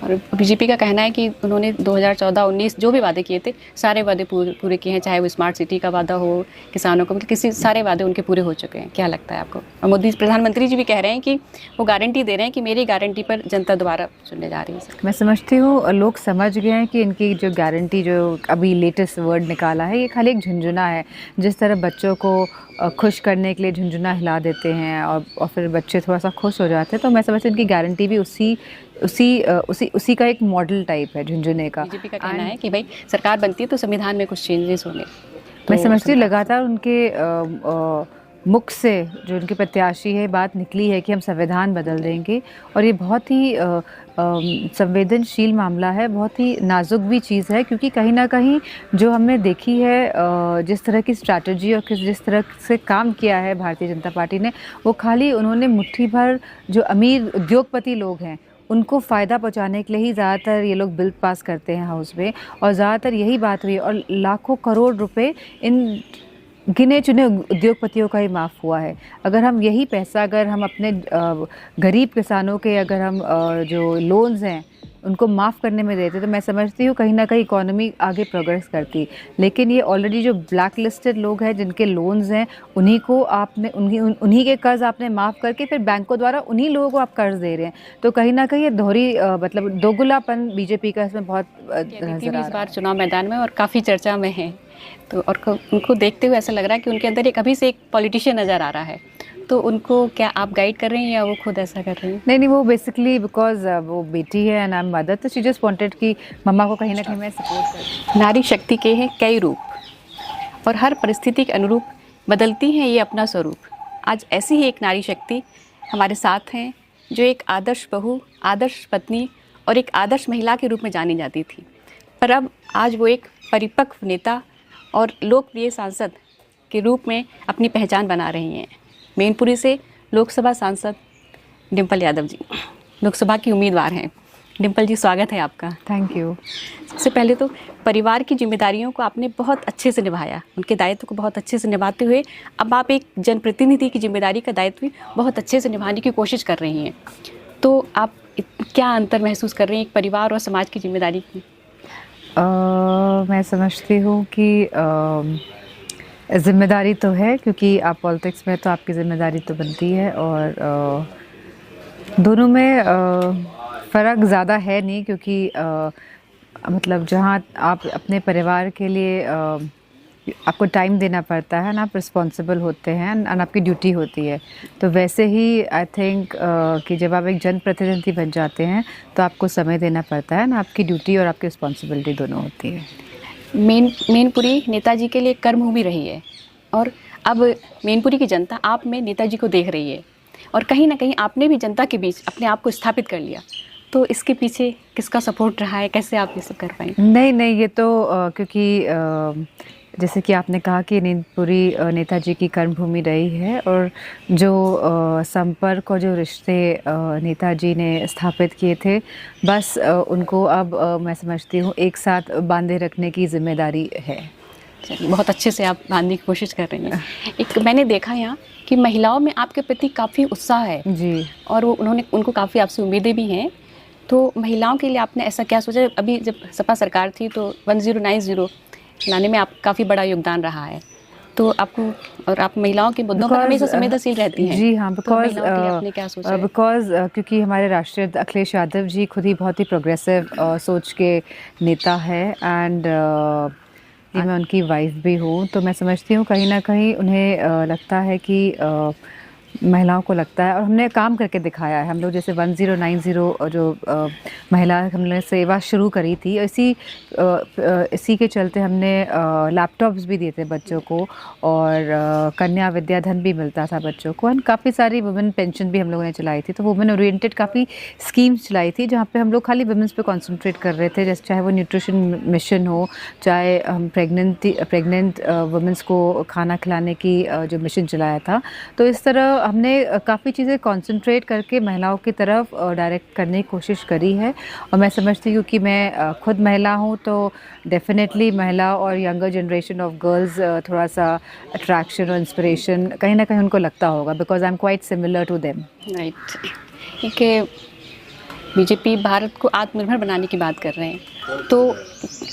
और बीजेपी का कहना है कि उन्होंने 2014-19 जो भी वादे किए थे सारे वादे पूरे किए हैं, चाहे वो स्मार्ट सिटी का वादा हो, किसानों का, मतलब किसी सारे वादे उनके पूरे हो चुके हैं। क्या लगता है आपको? और मोदी प्रधानमंत्री जी भी कह रहे हैं कि वो गारंटी दे रहे हैं कि मेरी गारंटी पर जनता दोबारा चुनने जा रही है। मैं समझती हूँ लोग समझ गए हैं कि इनकी जो गारंटी जो अभी लेटेस्ट वर्ड निकाला है ये खाली एक झुंझुना है। जिस तरह बच्चों को खुश करने के लिए झुंझुना हिला देते हैं और फिर बच्चे थोड़ा सा खुश हो जाते हैं, तो मैं समझती हूँ इनकी गारंटी भी उसी का एक मॉडल टाइप है झुंझुने का। बीजेपी का कहना है कि भाई सरकार बनती है तो संविधान में कुछ चेंजेस होने, मैं तो समझती हूँ लगातार उनके मुख से जो उनके प्रत्याशी है बात निकली है कि हम संविधान बदल देंगे, और ये बहुत ही संवेदनशील मामला है, बहुत ही नाजुक भी चीज़ है, क्योंकि कहीं ना कहीं जो हमने देखी है जिस तरह की स्ट्रैटेजी और जिस तरह से काम किया है भारतीय जनता पार्टी ने, वो खाली उन्होंने मुट्ठी भर जो अमीर उद्योगपति लोग हैं उनको फ़ायदा पहुंचाने के लिए ही ज़्यादातर ये लोग बिल पास करते हैं हाउस में, और ज़्यादातर यही बात हुई है। और लाखों करोड़ रुपए इन गिने चुने उद्योगपतियों का ही माफ़ हुआ है। अगर हम यही पैसा अगर हम अपने गरीब किसानों के अगर हम जो लोन्स हैं उनको माफ़ करने में देते, तो मैं समझती हूँ कहीं ना कहीं इकोनॉमी आगे प्रोग्रेस करती। लेकिन ये ऑलरेडी जो ब्लैक लिस्टेड लोग हैं जिनके लोन्स हैं उन्हीं को आपने उन्हीं के कर्ज आपने माफ़ करके फिर बैंकों द्वारा उन्हीं लोगों को आप कर्ज दे रहे हैं। तो कहीं ना कहीं ये दोहरी मतलब दोगुलापन बीजेपी का इसमें बहुत नजर आ इस रहा बार है। चुनाव मैदान में और काफ़ी चर्चा में है, तो और उनको देखते हुए ऐसा लग रहा है कि उनके अंदर एक अभी से एक पॉलिटिशियन नज़र आ रहा है। तो उनको क्या आप गाइड कर रहे हैं या वो खुद ऐसा कर रही हैं? नहीं, वो बेसिकली बिकॉज वो बेटी है एंड आई एम मदर, तो शी जस्ट वांटेड कि मम्मा को कहीं ना कहीं मैं सपोर्ट करूं। नारी शक्ति के हैं कई रूप और हर परिस्थिति के अनुरूप बदलती हैं ये अपना स्वरूप। आज ऐसी ही एक नारी शक्ति हमारे साथ हैं जो एक आदर्श बहू, आदर्श पत्नी और एक आदर्श महिला के रूप में जानी जाती थी, पर अब आज वो एक परिपक्व नेता और लोकप्रिय सांसद के रूप में अपनी पहचान बना रही हैं। मैनपुरी से लोकसभा सांसद डिम्पल यादव जी लोकसभा की उम्मीदवार हैं। डिम्पल जी, स्वागत है आपका। Thank you. सबसे पहले तो परिवार की जिम्मेदारियों को आपने बहुत अच्छे से निभाया, उनके दायित्व को बहुत अच्छे से निभाते हुए अब आप एक जनप्रतिनिधि की जिम्मेदारी का दायित्व भी बहुत अच्छे से निभाने की कोशिश कर रही हैं। तो आप क्या अंतर महसूस कर रही हैं एक परिवार और समाज की जिम्मेदारी की? मैं समझती हूँ कि ज़िम्मेदारी तो है, क्योंकि आप पॉलिटिक्स में तो आपकी ज़िम्मेदारी तो बनती है, और दोनों में फ़र्क ज़्यादा है नहीं, क्योंकि मतलब जहाँ आप अपने परिवार के लिए आपको टाइम देना पड़ता है ना, आप रिस्पॉन्सिबल होते हैं और आपकी ड्यूटी होती है, तो वैसे ही आई थिंक कि जब आप एक जनप्रतिनिधि बन जाते हैं तो आपको समय देना पड़ता है ना, आपकी ड्यूटी और आपकी रिस्पॉन्सिबिलिटी दोनों होती है। मैनपुरी नेताजी के लिए कर्मभूमि रही है और अब मैनपुरी की जनता आप में नेताजी को देख रही है और कहीं ना कहीं आपने भी जनता के बीच अपने आप को स्थापित कर लिया। तो इसके पीछे किसका सपोर्ट रहा है, कैसे आप ये सब कर पाए? नहीं, ये तो क्योंकि जैसे कि आपने कहा कि मैनपुरी नेताजी की कर्मभूमि रही है, और जो संपर्क और जो रिश्ते नेताजी ने स्थापित किए थे, बस उनको अब मैं समझती हूँ एक साथ बांधे रखने की जिम्मेदारी है। चलिए, बहुत अच्छे से आप बांधने की कोशिश कर रही हैं। एक मैंने देखा यहाँ कि महिलाओं में आपके प्रति काफ़ी उत्साह है जी, और वो उनको काफ़ी आपसे उम्मीदें भी हैं। तो महिलाओं के लिए आपने ऐसा क्या सोचा? अभी जब सपा सरकार थी तो 1090 लाने में आप काफ़ी बड़ा योगदान रहा है, तो आपको और आप महिलाओं के मुद्दों पर हमेशा संवेदनशील रहती हैं। जी हाँ, बिकॉज आपने क्या सोचा? बिकॉज क्योंकि हमारे राष्ट्रीय अखिलेश यादव जी खुद ही बहुत ही प्रोग्रेसिव सोच के नेता है, एंड मैं उनकी वाइफ भी हूँ, तो मैं समझती हूँ कहीं ना कहीं उन्हें लगता है कि महिलाओं को लगता है, और हमने काम करके दिखाया है। हम लोग जैसे 1090 जो महिला हमने सेवा शुरू करी थी, इसी के चलते हमने लैपटॉप्स भी दिए थे बच्चों को, और कन्या विद्याधन भी मिलता था बच्चों को, एंड काफ़ी सारी वुमेन पेंशन भी हम लोगों ने चलाई थी। तो वुमेन ओरिएंटेड काफ़ी स्कीम्स चलाई थी जहाँ पे हम लोग खाली वुमेन्स पे कॉन्सेंट्रेट कर रहे थे, जैसे चाहे वो न्यूट्रिशन मिशन हो, चाहे हम प्रेग्नेंट वुमेन्स को खाना खिलाने की जो मिशन चलाया था। तो इस तरह हमने काफ़ी चीज़ें कंसंट्रेट करके महिलाओं की तरफ डायरेक्ट करने की कोशिश करी है, और मैं समझती हूँ कि मैं खुद महिला हूँ, तो डेफिनेटली महिला और यंगर जनरेशन ऑफ गर्ल्स थोड़ा सा अट्रैक्शन और इंस्पिरेशन कहीं ना कहीं उनको लगता होगा, because I am quite similar to them. Right. कि बीजेपी भारत को आत्मनिर्भर बनाने की बात कर रहे हैं, तो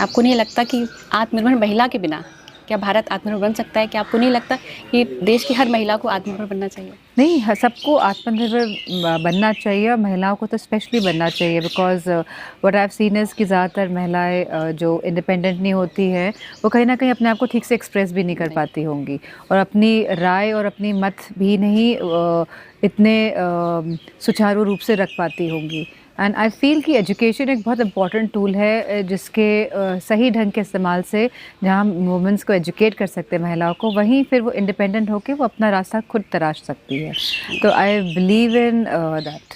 आपको नहीं लगता कि आत्मनिर्भर महिला के बिना क्या भारत आत्मनिर्भर बन सकता है? क्या आपको नहीं लगता कि देश की हर महिला को आत्मनिर्भर बनना चाहिए? नहीं, सबको आत्मनिर्भर बनना चाहिए और महिलाओं को तो स्पेशली बनना चाहिए, because what I have seen is कि ज़्यादातर महिलाएं जो इंडिपेंडेंट नहीं होती हैं वो कहीं ना कहीं अपने आप को ठीक से एक्सप्रेस भी नहीं कर पाती होंगी और अपनी राय और अपनी मत भी नहीं इतने सुचारू रूप से रख पाती होंगी। एंड आई फील कि एजुकेशन एक बहुत इंपॉर्टेंट टूल है जिसके सही ढंग के इस्तेमाल से जहाँ वुमेंस को एजुकेट कर सकते हैं महिलाओं को, वहीं फिर वो इंडिपेंडेंट होकर वो अपना रास्ता खुद तराश सकती है। तो I believe in that.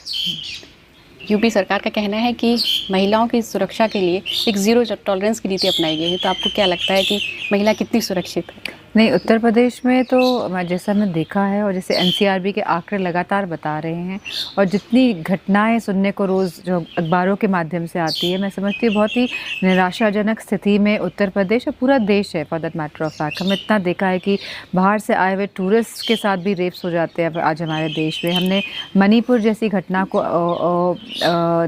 UP सरकार का कहना है कि महिलाओं की सुरक्षा के लिए एक ज़ीरो टॉलरेंस की नीति अपनाई गई है, तो आपको क्या लगता है कि महिला कितनी सुरक्षित है? नहीं, उत्तर प्रदेश में तो जैसा मैंने देखा है और जैसे एनसीआरबी के आंकड़े लगातार बता रहे हैं और जितनी घटनाएं सुनने को रोज़ जो अखबारों के माध्यम से आती है, मैं समझती हूँ बहुत ही निराशाजनक स्थिति में उत्तर प्रदेश और पूरा देश है for that matter of fact. हमने इतना देखा है कि बाहर से आए हुए टूरिस्ट के साथ भी रेप्स हो जाते हैं आज हमारे देश में। हमने मणिपुर जैसी घटना को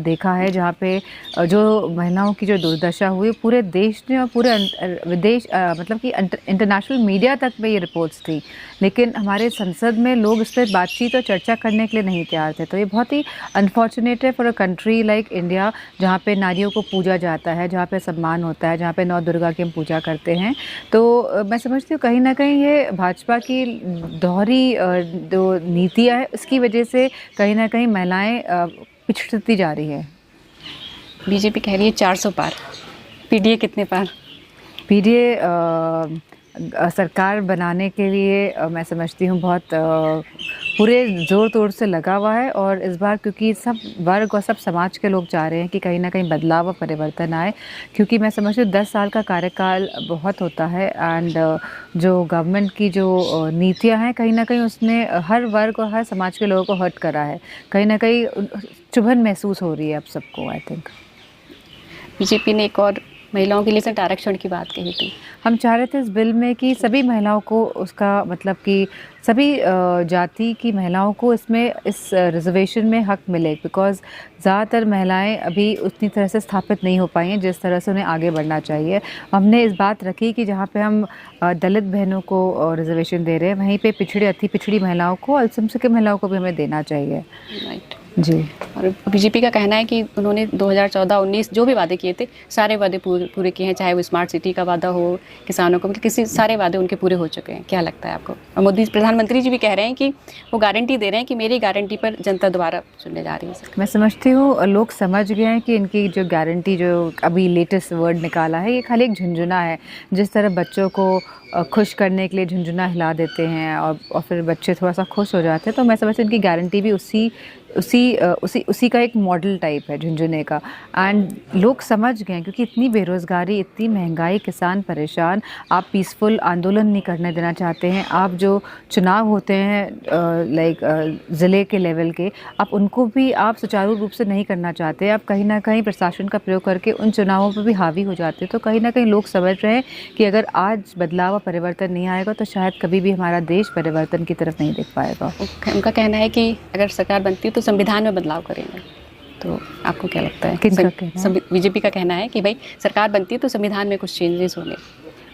देखा है जहाँ पे जो महिलाओं की जो दुर्दशा हुई पूरे देश ने और पूरे विदेश मतलब कि इंटरनेशनल मीडिया तक में ये रिपोर्ट्स थी, लेकिन हमारे संसद में लोग इस पर बातचीत और चर्चा करने के लिए नहीं तैयार थे। तो ये बहुत ही अनफॉर्चुनेट है for a country like India, जहाँ पे नारियों को पूजा जाता है, जहाँ पे सम्मान होता है, जहाँ पे नौ दुर्गा की हम पूजा करते हैं। तो मैं समझती हूँ कहीं ना कहीं ये भाजपा की दोहरी जो नीतियाँ है उसकी वजह से कहीं ना कहीं महिलाएँ पिछड़ती जा रही है। बीजेपी कह रही है 400 पार, पीडीए कितने पार? पीडीए सरकार बनाने के लिए मैं समझती हूँ बहुत पूरे ज़ोर तोड़ से लगा हुआ है और इस बार क्योंकि सब वर्ग और सब समाज के लोग चाह रहे हैं कि कहीं ना कहीं बदलाव और परिवर्तन आए, क्योंकि मैं समझती हूँ 10 साल का कार्यकाल बहुत होता है एंड जो गवर्नमेंट की जो नीतियाँ हैं कहीं ना कहीं उसने हर वर्ग और हर समाज के लोगों को हर्ट करा है, कहीं ना कहीं चुभन महसूस हो रही है अब सबको। आई थिंक बीजेपी ने एक और महिलाओं के लिए सेंट आरक्षण की बात कही थी। हम चाह रहे थे इस बिल में कि सभी महिलाओं को उसका मतलब कि सभी जाति की महिलाओं को इसमें इस रिजर्वेशन में हक मिले, बिकॉज़ ज़्यादातर महिलाएं अभी उतनी तरह से स्थापित नहीं हो पाई हैं जिस तरह से उन्हें आगे बढ़ना चाहिए। हमने इस बात रखी कि जहाँ पे हम दलित बहनों को रिजर्वेशन दे रहे हैं वहीं पे पिछड़ी अति पिछड़ी महिलाओं को, अल्पसंख्यक महिलाओं को भी हमें देना चाहिए। राइट जी। और बीजेपी का कहना है कि उन्होंने 2014-19 जो भी वादे किए थे सारे वादे पूरे किए हैं, चाहे वो स्मार्ट सिटी का वादा हो, किसानों को, मतलब किसी सारे वादे उनके पूरे हो चुके हैं। क्या लगता है आपको? और मोदी प्रधानमंत्री जी भी कह रहे हैं कि वो गारंटी दे रहे हैं कि मेरी गारंटी पर जनता दोबारा चुनने जा रही है। मैं समझती हूँ लोग समझ गए हैं कि इनकी जो गारंटी जो अभी लेटेस्ट वर्ड निकाला है ये खाली एक झुंझुना है। जिस तरह बच्चों को खुश करने के लिए झुंझुना हिला देते हैं और फिर बच्चे थोड़ा सा खुश हो जाते हैं, तो मैं समझती हूँ इनकी गारंटी भी उसी का एक मॉडल टाइप है झुंझुने का। एंड लोग समझ गए क्योंकि इतनी बेरोज़गारी, इतनी महंगाई, किसान परेशान, आप पीसफुल आंदोलन नहीं करने देना चाहते हैं, आप जो चुनाव होते हैं लाइक ज़िले के लेवल के, आप उनको भी आप सुचारू रूप से नहीं करना चाहते, आप कहीं ना कहीं प्रशासन का प्रयोग करके उन चुनावों पर भी हावी हो जाते हैं। तो कहीं ना कहीं लोग समझ रहे हैं कि अगर आज बदलाव और परिवर्तन नहीं आएगा तो शायद कभी भी हमारा देश परिवर्तन की तरफ नहीं देख पाएगा। उनका कहना है कि अगर सरकार बनती है तो संविधान में बदलाव करेंगे, तो आपको क्या लगता है? किनका कहना है? बीजेपी का कहना है कि भाई सरकार बनती है तो संविधान में कुछ चेंजेस होंगे।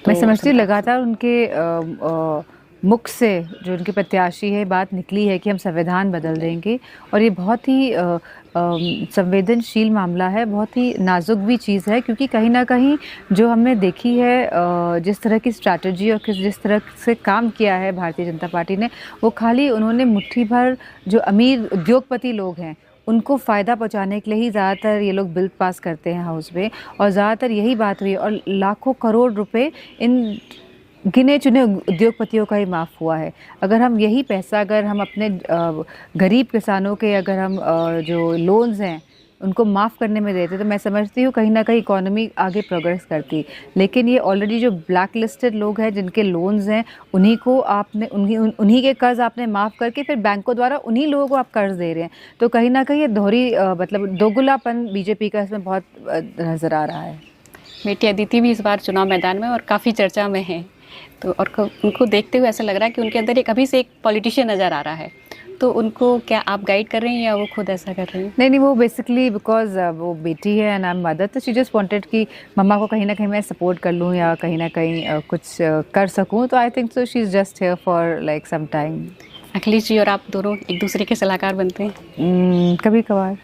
मैं समझती हूँ लगातार उनके मुख से जो उनके प्रत्याशी है बात निकली है कि हम संविधान बदल देंगे, और ये बहुत ही संवेदनशील मामला है, बहुत ही नाजुक भी चीज़ है, क्योंकि कहीं ना कहीं जो हमने देखी है जिस तरह की स्ट्रैटेजी और जिस तरह से काम किया है भारतीय जनता पार्टी ने, वो खाली उन्होंने मुट्ठी भर जो अमीर उद्योगपति लोग हैं उनको फ़ायदा पहुंचाने के लिए ही ज़्यादातर ये लोग बिल पास करते हैं हाउस में, और ज़्यादातर यही बात हुई और लाखों करोड़ रुपए इन गिने चुने उद्योगपतियों का ही माफ़ हुआ है। अगर हम यही पैसा अगर हम अपने गरीब किसानों के अगर हम जो लोन्स हैं उनको माफ़ करने में देते तो मैं समझती हूँ कहीं ना कहीं इकोनॉमी आगे प्रोग्रेस करती। लेकिन ये ऑलरेडी जो ब्लैक लिस्टेड लोग हैं जिनके लोन्स हैं उन्हीं को आपने उन्हीं के कर्ज़ आपने माफ़ करके फिर बैंकों द्वारा उन्हीं लोगों को आप कर्ज़ दे रहे हैं। तो कहीं ना कहीं ये दोहरी मतलब दोगुलापन बीजेपी का इसमें बहुत नज़र आ रहा है। बेटी अदिति भी इस बार चुनाव मैदान में और काफ़ी चर्चा में है, तो और उनको देखते हुए ऐसा लग रहा है कि उनके अंदर एक अभी से एक पॉलिटिशियन नज़र आ रहा है। तो उनको क्या आप गाइड कर रहे हैं या वो खुद ऐसा कर रही हैं? नहीं वो बेसिकली बिकॉज वो बेटी है एंड आई एम मदर, तो शी जस्ट वांटेड कि मम्मा को कहीं ना कहीं मैं सपोर्ट कर लूँ या कहीं ना कहीं कुछ कर सकूँ, तो I think so she is just here for like some time. Akhilesh ji और आप दोनों एक दूसरे के सलाहकार बनते हैं? कभी कभार।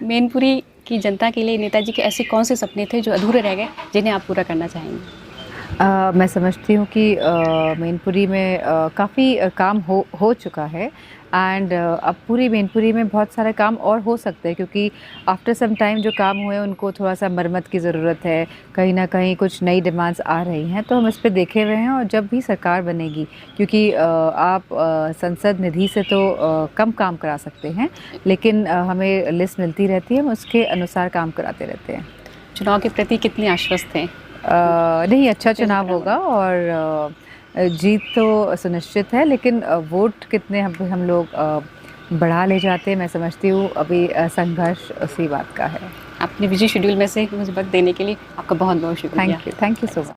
मैनपुरी की जनता के लिए नेताजी के ऐसे कौन से सपने थे जो अधूरे रह गए, जिन्हें आप पूरा करना चाहेंगे? मैं समझती हूँ कि मैनपुरी में काफ़ी काम हो चुका है एंड अब पूरी मैनपुरी में बहुत सारे काम और हो सकते हैं, क्योंकि आफ्टर सम टाइम जो काम हुए उनको थोड़ा सा मरम्मत की ज़रूरत है, कहीं ना कहीं कुछ नई डिमांड्स आ रही हैं, तो हम इस पर देखे हुए हैं। और जब भी सरकार बनेगी, क्योंकि आप संसद निधि से तो कम काम करा सकते हैं, लेकिन हमें लिस्ट मिलती रहती है, हम उसके अनुसार काम कराते रहते हैं। चुनाव के प्रति कितने आश्वस्त हैं? नहीं, अच्छा चुनाव होगा और जीत तो सुनिश्चित है, लेकिन वोट कितने हम लोग बढ़ा ले जाते हैं, मैं समझती हूँ अभी संघर्ष उसी बात का है। अपने बिजी शेड्यूल में से मुझे वक्त देने के लिए आपका बहुत बहुत शुक्रिया। Thank you so much.